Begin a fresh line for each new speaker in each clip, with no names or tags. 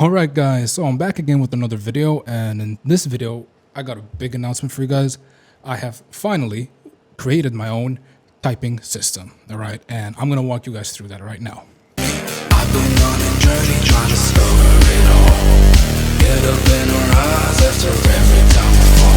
Alright guys, so I'm back again with another video, and in this video I got a big announcement for you guys. I have finally created my own typing system, alright, and I'm gonna walk you guys through that right now.
I've been on a journey trying to discover it all. Get up and rise after every time I fall.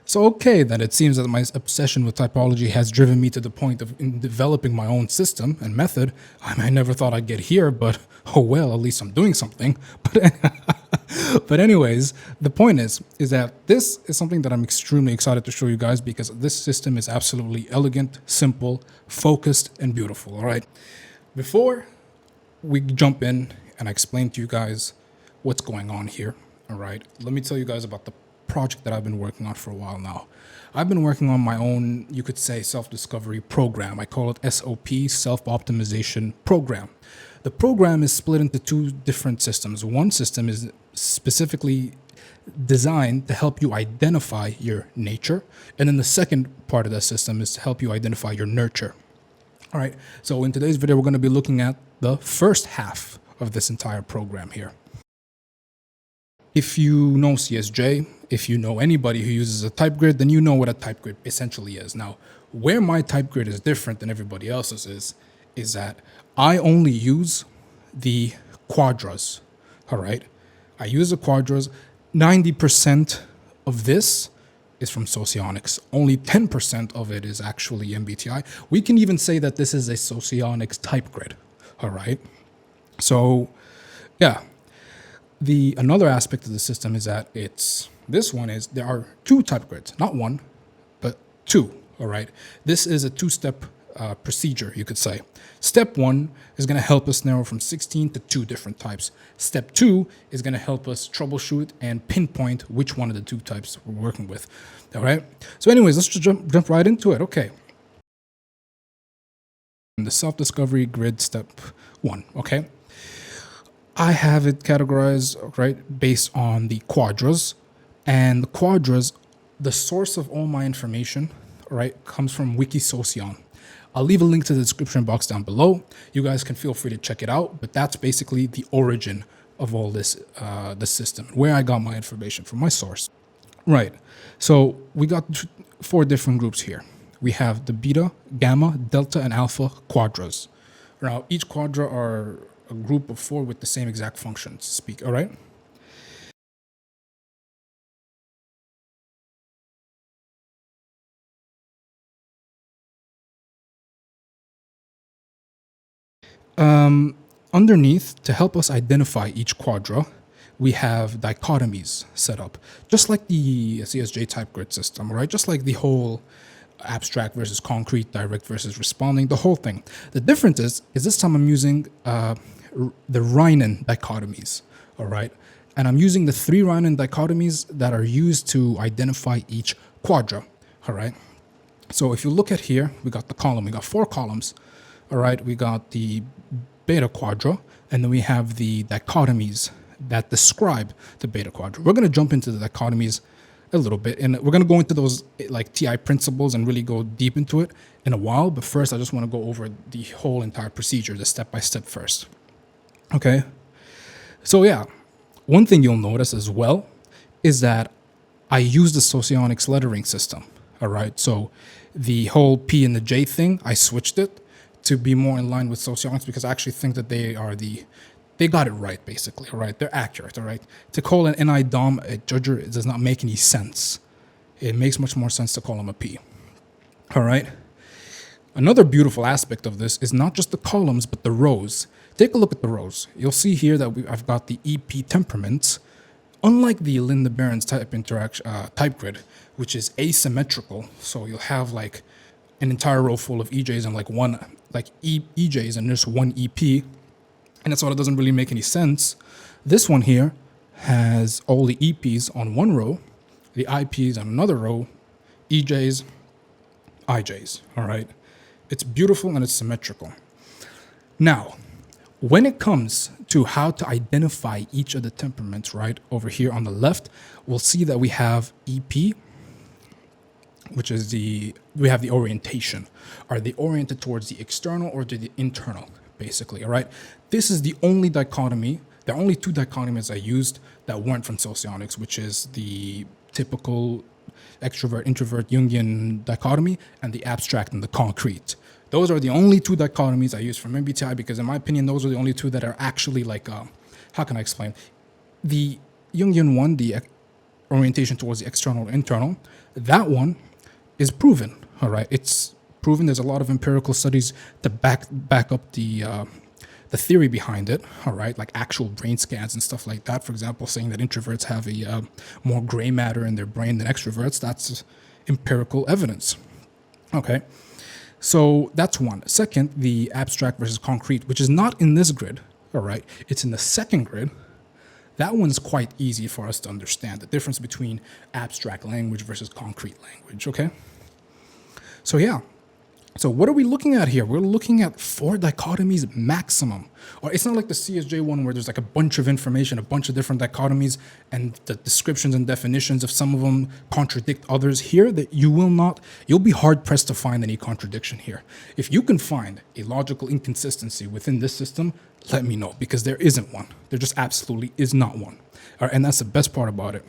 So okay, then it seems that my obsession with typology has driven me to the point of developing my own system and method. I never thought I'd get here, but oh well, at least I'm doing something. But anyways, the point is that this is something that I'm extremely excited to show you guys because this system is absolutely elegant, simple, focused, and beautiful, all right? Before we jump in and I explain to you guys what's going on here, all right, let me tell you guys about the project that I've been working on for a while now. I've been working on my own, you could say, self-discovery program. I call it SOP, self-optimization program. The program is split into two different systems. One system is specifically designed to help you identify your nature, and then the second part of that system is to help you identify your nurture. All right, so in today's video, we're going to be looking at the first half of this entire program here. If you know CSJ, if you know anybody who uses a type grid, then you know what a type grid essentially is. Now, where my type grid is different than everybody else's is that I only use the quadras, all right? I use the quadras. 90% of this is from Socionics. Only 10% of it is actually MBTI. We can even say that this is a Socionics type grid, all right? So, yeah. Another aspect of the system is that there are two type grids, not one, but two, all right? This is a two-step procedure, you could say. Step one is going to help us narrow from 16 to 2 different types. Step two is going to help us troubleshoot and pinpoint which one of the two types we're working with, all right? So anyways, let's just jump right into it, okay? The self-discovery grid step one, okay? I have it categorized, right, based on the quadras. And the quadras, the source of all my information, right, comes from Wikisocion. I'll leave a link to the description box down below. You guys can feel free to check it out, but that's basically the origin of all this, the system, where I got my information from, my source. Right, so we got 4 different groups here. We have the beta, gamma, delta, and alpha quadras. Now, each quadra are a group of 4 with the same exact function, to speak, all right? Underneath, to help us identify each quadra, we have dichotomies set up, just like the CSJ type grid system, right? Just like the whole abstract versus concrete, direct versus responding, the whole thing. The difference is this time I'm using the Riemann dichotomies, all right? And I'm using the 3 Riemann dichotomies that are used to identify each quadra, all right? So if you look at here, we got the column, we got 4 columns, all right? We got the beta quadra, and then we have the dichotomies that describe the beta quadra. We're gonna jump into the dichotomies a little bit, and we're gonna go into those like TI principles and really go deep into it in a while, but first I just wanna go over the whole entire procedure, the step-by-step first. Okay, so yeah, one thing you'll notice as well is that I use the Socionics lettering system, all right? So the whole P and the J thing, I switched it to be more in line with Socionics because I actually think that they got it right, basically, all right? They're accurate, all right? To call an NI DOM a judger, it does not make any sense. It makes much more sense to call them a P, all right? Another beautiful aspect of this is not just the columns, but the rows. Take a look at the rows. You'll see here that I've got the EP temperaments. Unlike the Linda Barron's type grid, which is asymmetrical, so you'll have like an entire row full of EJs and like EJs and just one EP, and that's why it doesn't really make any sense. This one here has all the EPs on one row, the IPs on another row, EJs, IJs, all right? It's beautiful and it's symmetrical. Now, when it comes to how to identify each of the temperaments, right, over here on the left, we'll see that we have EP, which is we have the orientation. Are they oriented towards the external or to the internal? basically, all right? This is the only dichotomy, the only two dichotomies I used that weren't from Socionics, which is the typical extrovert, introvert, Jungian dichotomy, and the abstract and the concrete. Those are the only two dichotomies I use from MBTI because, in my opinion, those are the only two that are actually like, how can I explain? The Jungian one, the orientation towards the external or internal, that one is proven, all right? It's proven. There's a lot of empirical studies to back up the theory behind it, all right? Like actual brain scans and stuff like that. For example, saying that introverts have a more gray matter in their brain than extroverts, that's empirical evidence, okay? So that's one. Second, the abstract versus concrete, which is not in this grid, all right? It's in the second grid. That one's quite easy for us to understand, the difference between abstract language versus concrete language, okay? So yeah. So what are we looking at here? We're looking at 4 dichotomies maximum. Or it's not like the CSJ one where there's like a bunch of information, a bunch of different dichotomies, and the descriptions and definitions of some of them contradict others. Here, that you'll be hard pressed to find any contradiction here. If you can find a logical inconsistency within this system, let me know, because there isn't one. There just absolutely is not one. All right, and that's the best part about it.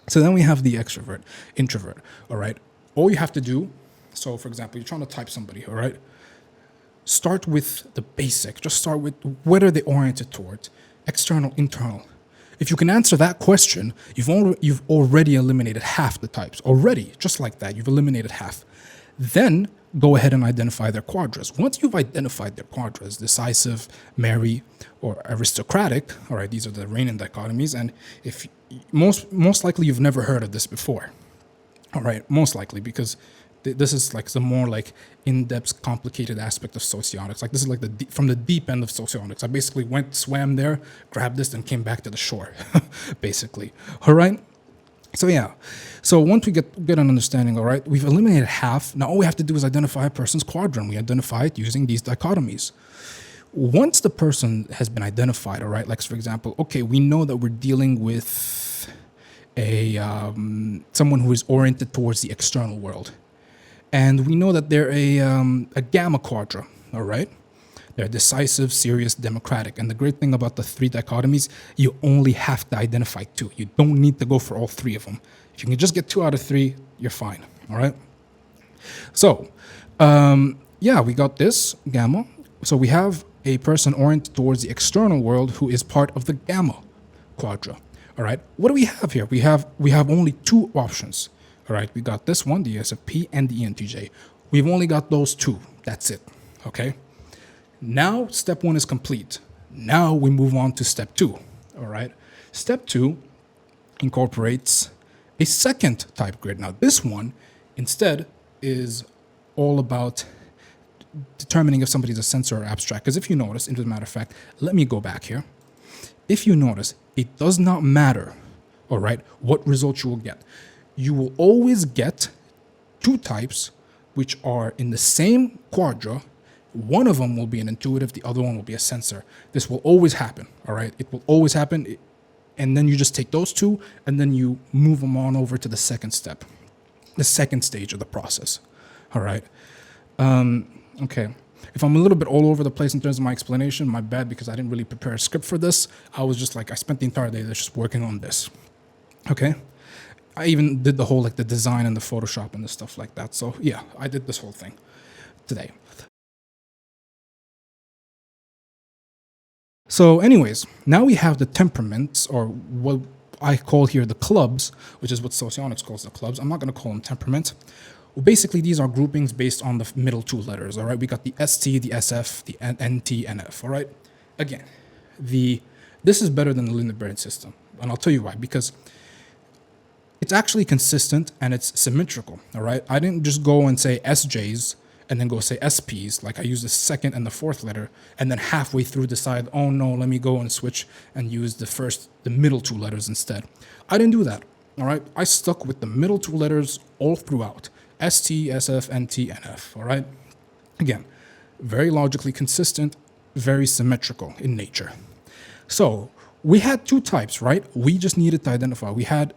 So then we have the extrovert, introvert, all right? All you have to do, so for example, you're trying to type somebody, all right? Start with the basic. Just start with what are they oriented towards? External, internal. If you can answer that question, you've already eliminated half the types. Already, just like that, you've eliminated half. Then go ahead and identify their quadras. Once you've identified their quadras, decisive, merry, or aristocratic, all right, these are the reigning dichotomies, and if most likely you've never heard of this before, all right, most likely, because this is like the more like in-depth, complicated aspect of socionics. Like this is like from the deep end of socionics. I basically swam there, grabbed this, and came back to the shore, basically. All right. So yeah. So once we get an understanding, all right, we've eliminated half. Now all we have to do is identify a person's quadrant. We identify it using these dichotomies. Once the person has been identified, all right, like for example, okay, we know that we're dealing with someone who is oriented towards the external world. And we know that they're a gamma quadra, all right? They're decisive, serious, democratic. And the great thing about the 3 dichotomies, you only have to identify 2. You don't need to go for all 3 of them. If you can just get 2 out of 3, you're fine, all right? So, yeah, we got this, gamma. So we have a person oriented towards the external world who is part of the gamma quadra, all right? What do we have here? We have only 2 options. All right, we got this one, the ESFP, and the INTJ. We've only got those 2. That's it, okay? Now, step 1 is complete. Now we move on to step 2, all right? Step 2 incorporates a second type grid. Now, this one, instead, is all about determining if somebody's a sensor or abstract. Because if you notice, as a matter of fact, let me go back here. If you notice, it does not matter, all right, what result you will get. You will always get 2 types which are in the same quadra. One of them will be an intuitive, the other one will be a sensor. This will always happen, all right? It will always happen. And then you just take those 2 and then you move them on over to the second step, the second stage of the process, all right? Okay. If I'm a little bit all over the place in terms of my explanation, my bad, because I didn't really prepare a script for this. I spent the entire day just working on this, okay? I even did the whole, like, the design and the Photoshop and the stuff like that. So, yeah, I did this whole thing today. So, anyways, now we have the temperaments, or what I call here the clubs, which is what Socionics calls the clubs. I'm not going to call them temperament. Well, basically, these are groupings based on the middle 2 letters, all right? We got the ST, the SF, the NT, NF, all right? Again, this is better than the Lindenberg system, and I'll tell you why. Because it's actually consistent and it's symmetrical, all right? I didn't just go and say SJs and then go say SPs, like I used the second and the 4th letter, and then halfway through decide, oh no, let me go and switch and use the middle 2 letters instead. I didn't do that, all right? I stuck with the middle 2 letters all throughout. ST, SF, NT, NF, all right? Again, very logically consistent, very symmetrical in nature. So we had 2 types, right? We just needed to identify. We had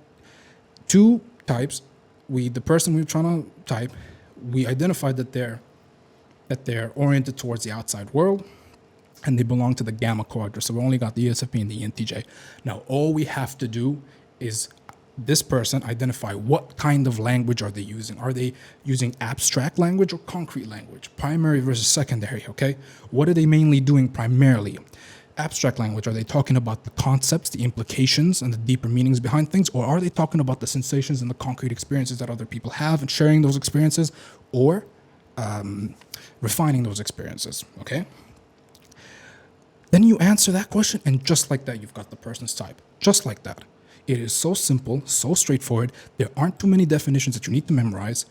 2 types. The person we were trying to type, we identified that they're oriented towards the outside world, and they belong to the gamma quadrant. So we only got the ESFP and the INTJ. Now, all we have to do is this person identify what kind of language are they using. Are they using abstract language or concrete language? Primary versus secondary, okay? What are they mainly doing primarily? Abstract language, are they talking about the concepts, the implications, and the deeper meanings behind things? Or are they talking about the sensations and the concrete experiences that other people have and sharing those experiences, or refining those experiences, okay? Then you answer that question, and just like that, you've got the person's type. Just like that. It is so simple, so straightforward. There aren't too many definitions that you need to memorize.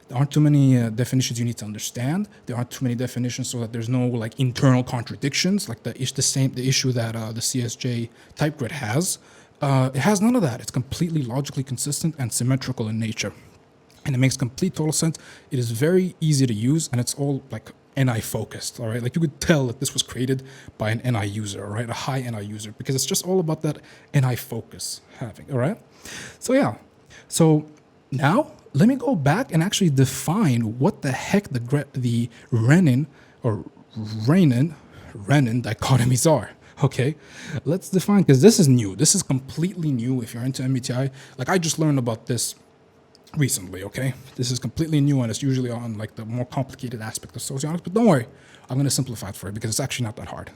There aren't too many definitions you need to understand. There aren't too many definitions so that there's no like internal contradictions, like the issue that the CSJ type grid has. It has none of that. It's completely logically consistent and symmetrical in nature. And it makes complete total sense. It is very easy to use, and it's all like NI focused, all right? Like you could tell that this was created by an NI user, all right? A high NI user, because it's just all about that NI focus having, all right? So yeah, so now let me go back and actually define what the heck the Renin dichotomies are. Okay, let's define, because this is new. This is completely new if you're into MBTI. Like I just learned about this recently, okay? This is completely new, and it's usually on like the more complicated aspect of socionics, but don't worry, I'm going to simplify it for you because it's actually not that hard.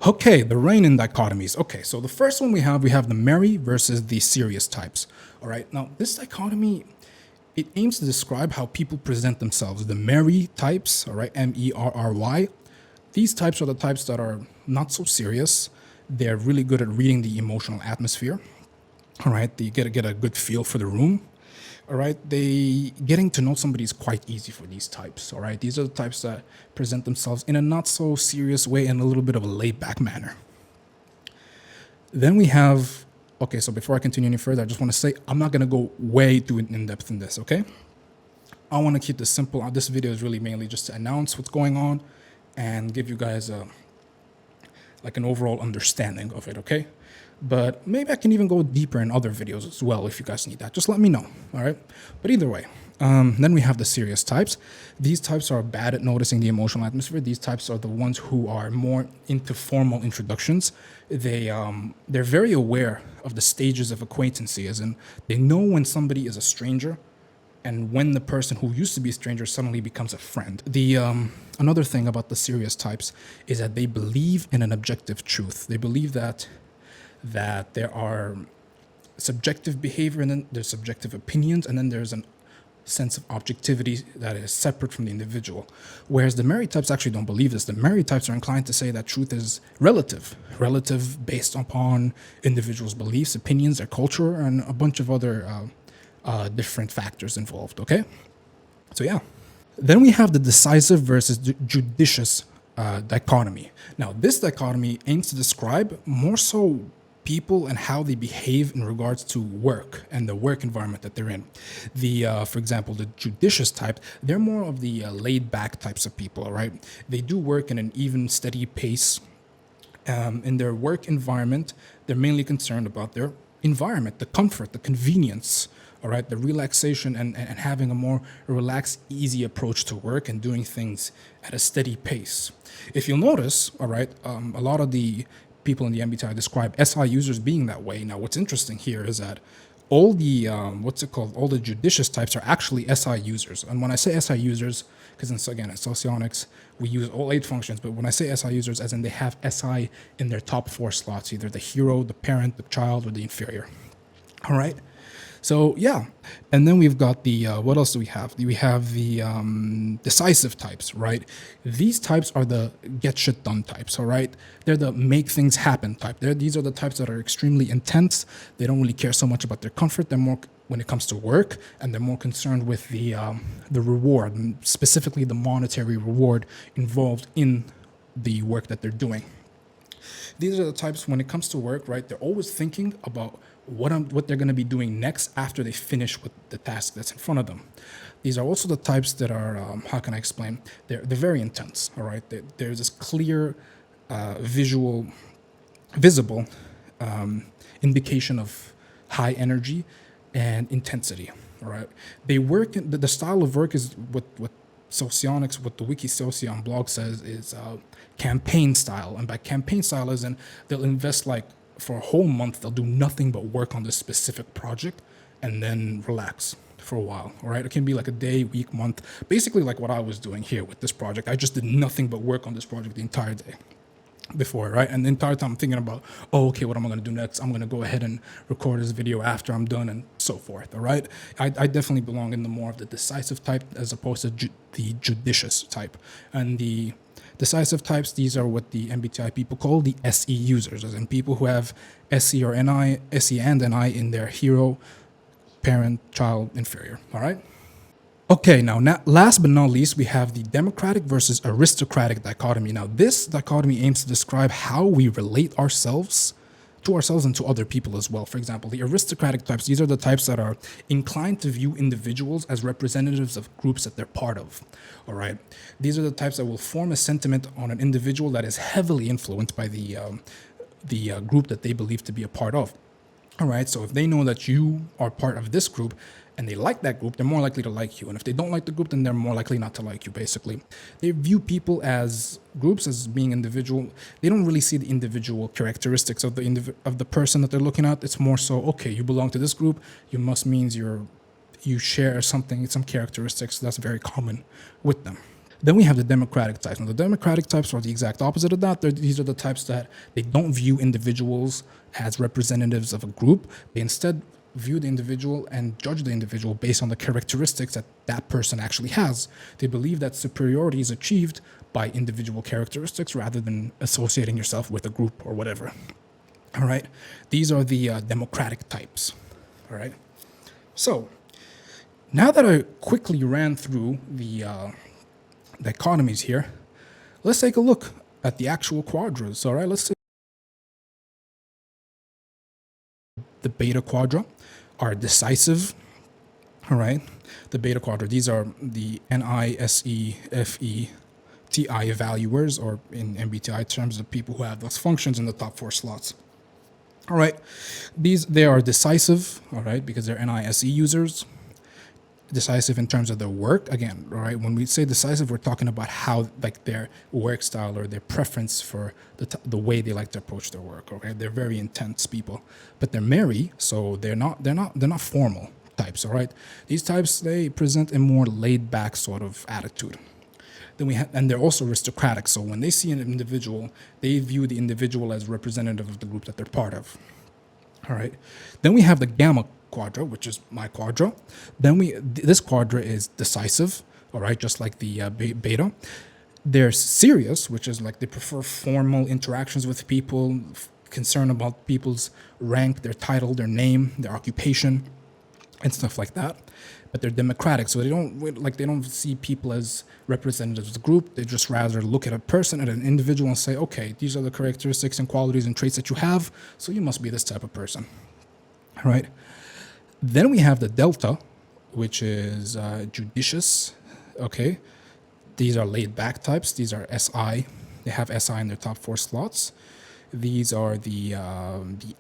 Okay, the Renin dichotomies. Okay, so the first one we have the merry versus the serious types. All right, now this dichotomy, it aims to describe how people present themselves. The merry types, all right, MERRY, these types are the types that are not so serious. They're really good at reading the emotional atmosphere. All right, they get a good feel for the room. All right, getting to know somebody is quite easy for these types. All right, these are the types that present themselves in a not so serious way and a little bit of a laid back manner. Then we have, okay, so before I continue any further, I just want to say I'm not going to go way too in depth in this, okay? I want to keep this simple. This video is really mainly just to announce what's going on and give you guys like an overall understanding of it, okay? But maybe I can even go deeper in other videos as well if you guys need that. Just let me know, all right? But either way, then we have the serious types. These types are bad at noticing the emotional atmosphere. These types are the ones who are more into formal introductions. They're very aware of the stages of acquaintancy, as in they know when somebody is a stranger and when the person who used to be a stranger suddenly becomes a friend. Another thing about the serious types is that they believe in an objective truth. They believe that there are subjective behavior and then there's subjective opinions, and then there's a sense of objectivity that is separate from the individual. Whereas the merry types actually don't believe this. The merry types are inclined to say that truth is relative based upon individuals' beliefs, opinions, their culture, and a bunch of other different factors involved, okay? So yeah. Then we have the decisive versus judicious dichotomy. Now, this dichotomy aims to describe more so people and how they behave in regards to work and the work environment that they're in. For example, the judicious type, they're more of the laid-back types of people, all right? They do work in an even, steady pace. In their work environment, they're mainly concerned about their environment, the comfort, the convenience, all right, the relaxation and having a more relaxed, easy approach to work and doing things at a steady pace. If you'll notice, all right, a lot of the people in the MBTI describe SI users being that way. Now, what's interesting here is that all the, all the judicious types are actually SI users. And when I say SI users, because again, in Socionics, we use all 8 functions, but when I say SI users, as in they have SI in their top 4 slots, either the hero, the parent, the child, or the inferior. All right. So yeah, and then we've got the, what else do we have? We have the decisive types, right? These types are the get shit done types, all right? They're the make things happen type. These are the types that are extremely intense. They don't really care so much about their comfort. They're more, when it comes to work, and they're more concerned with the reward, and specifically the monetary reward involved in the work that they're doing. These are the types, when it comes to work, right? They're always thinking about what they're going to be doing next after they finish with the task that's in front of them. These are also the types that are, how can I explain? They're very intense, all right? There's this clear, visible indication of high energy and intensity, all right? They work, the style of work is what Socionics, what the Wiki Socion blog says is campaign style. And by campaign style is in they'll invest like for a whole month, they'll do nothing but work on this specific project and then relax for a while. All right. It can be like a day, week, month, basically like what I was doing here with this project. I just did nothing but work on this project the entire day before, right? And the entire time I'm thinking about, oh, okay, what am I going to do next? I'm going to go ahead and record this video after I'm done and so forth, all right? I definitely belong in the more of the decisive type as opposed to the judicious type. And the decisive types, these are what the MBTI people call the SE users, as in people who have SE or NI, SE and NI in their hero, parent, child, inferior, all right? Okay, now last but not least, we have the democratic versus aristocratic dichotomy. Now, this dichotomy aims to describe how we relate to ourselves and to other people as well. For example, the aristocratic types, these are the types that are inclined to view individuals as representatives of groups that they're part of, all right? These are the types that will form a sentiment on an individual that is heavily influenced by the group that they believe to be a part of. All right, so if they know that you are part of this group and they like that group, they're more likely to like you. And if they don't like the group, then they're more likely not to like you, basically. They view people as groups, as being individual. They don't really see the individual characteristics of the person that they're looking at. It's more so, okay, you belong to this group, you must means you share something, some characteristics that's very common with them. Then we have the democratic types. Now, the democratic types are the exact opposite of that. These are the types that they don't view individuals as representatives of a group. They instead view the individual and judge the individual based on the characteristics that that person actually has. They believe that superiority is achieved by individual characteristics rather than associating yourself with a group or whatever. All right. These are the democratic types. All right. So now that I quickly ran through the dichotomies here, let's take a look at the actual quadrants. All right, let's say the beta quadra are decisive. All right, the beta quadra, these are the NISEFETI valuers, or in MBTI terms, the people who have those functions in the top 4 slots. All right, they are decisive, all right, because they're NISE users. Decisive in terms of their work. Again, right, when we say decisive, we're talking about how, like, their work style or their preference for the way they like to approach their work. Okay, they're very intense people, but they're merry, so they're not formal types. All right, these types, they present a more laid back sort of attitude. Then and they're also aristocratic, so when they see an individual, they view the individual as representative of the group that they're part of. All right, then we have the gamma quadra, which is my quadra. Then this quadra is decisive, all right, just like the beta. They're serious, which is like they prefer formal interactions with people, concern about people's rank, their title, their name, their occupation, and stuff like that. But they're democratic, so they don't see people as representatives of the group. They just rather look at a person, at an individual, and say, okay, these are the characteristics and qualities and traits that you have, so you must be this type of person. All right. Then we have the delta, which is judicious. Okay, these are laid back types. These are SI. They have SI in their top 4 slots. These are the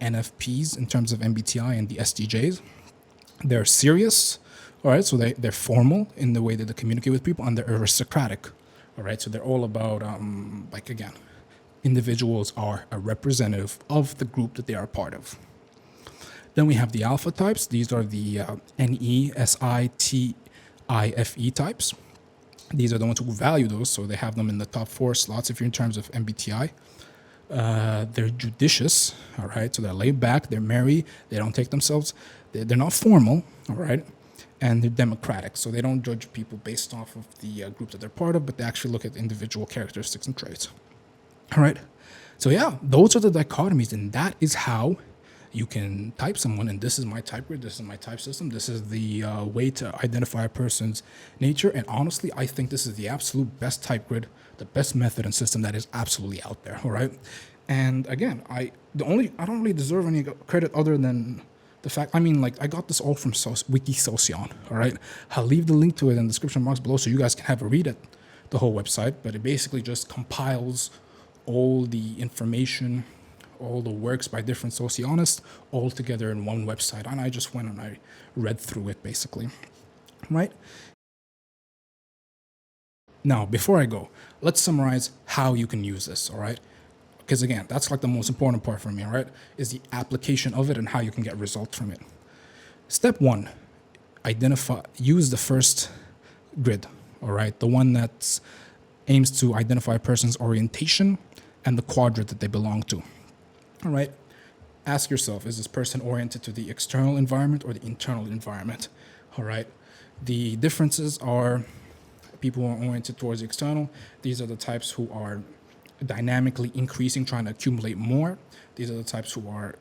NFPs in terms of MBTI and the SDJs. They're serious. All right, so they're formal in the way that they communicate with people, and they're aristocratic. All right, so they're all about, like, again, individuals are a representative of the group that they are a part of. Then we have the alpha types. These are the NESITIFE types. These are the ones who value those, so they have them in the top 4 slots if you're in terms of MBTI. They're judicious, all right? So they're laid back, they're merry, they don't take themselves, they're not formal, all right? And they're democratic, so they don't judge people based off of the group that they're part of, but they actually look at individual characteristics and traits. All right? So yeah, those are the dichotomies, and that is how you can type someone. And this is my type grid, this is my type system, this is the way to identify a person's nature. And honestly, I think this is the absolute best type grid, the best method and system that is absolutely out there. All right. And again, I don't really deserve any credit other than the fact, I mean, like, I got this all from Wiki Socion. All right, I'll leave the link to it in the description box below so you guys can have a read at the whole website. But it basically just compiles all the information, all the works by different socionists all together in one website. And I just went and I read through it, basically, right? Now, before I go, let's summarize how you can use this, all right? Because again, that's like the most important part for me, all right? Is the application of it and how you can get results from it. Step one, use the first grid, all right? The one that aims to identify a person's orientation and the quadrant that they belong to, all right? Ask yourself, is this person oriented to the external environment or the internal environment, all right? The differences are people who are oriented towards the external. These are the types who are dynamically increasing, trying to accumulate more. These are the types who are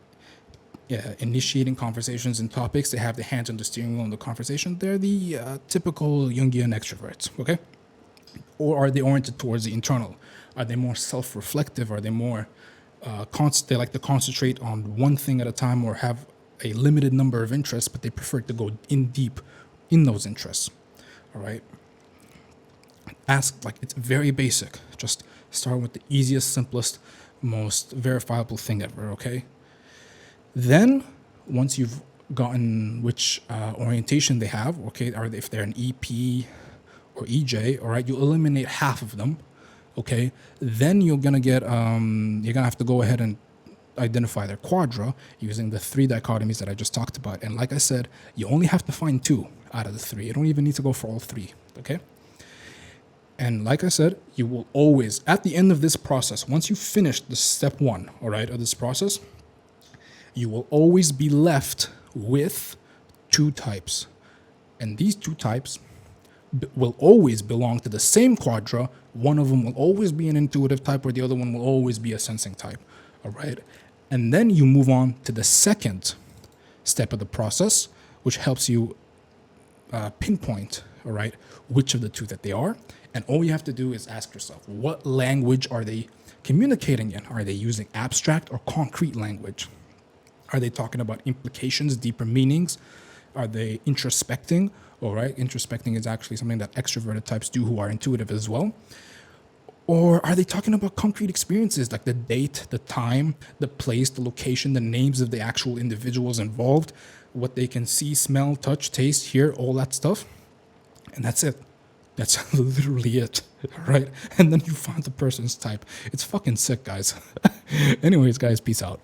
initiating conversations and topics. They have their hands on the steering wheel in the conversation. They're the typical Jungian extroverts, okay? Or are they oriented towards the internal? Are they more self-reflective? Are they more they like to concentrate on one thing at a time or have a limited number of interests, but they prefer to go in deep in those interests, all right? Ask, like, it's very basic. Just start with the easiest, simplest, most verifiable thing ever, okay? Then, once you've gotten which orientation they have, okay, if they're an EP or EJ, all right, you eliminate half of them, okay? Then you're gonna have to go ahead and identify their quadra using the 3 dichotomies that I just talked about. And like I said, you only have to find 2 out of the 3. You don't even need to go for all 3, okay? And like I said, you will always, at the end of this process, once you finish the step 1, all right, of this process, you will always be left with 2 types. And these 2 types will always belong to the same quadra. One of them will always be an intuitive type, or the other one will always be a sensing type, all right? And then you move on to the second step of the process, which helps you pinpoint, all right, which of the 2 that they are. And all you have to do is ask yourself, what language are they communicating in? Are they using abstract or concrete language? Are they talking about implications, deeper meanings? Are they introspecting? All right, introspecting is actually something that extroverted types do who are intuitive as well. Or are they talking about concrete experiences, like the date, the time, the place, the location, the names of the actual individuals involved, what they can see, smell, touch, taste, hear, all that stuff? And that's it. That's literally it, right? And then you find the person's type. It's fucking sick, guys. Anyways, guys, peace out.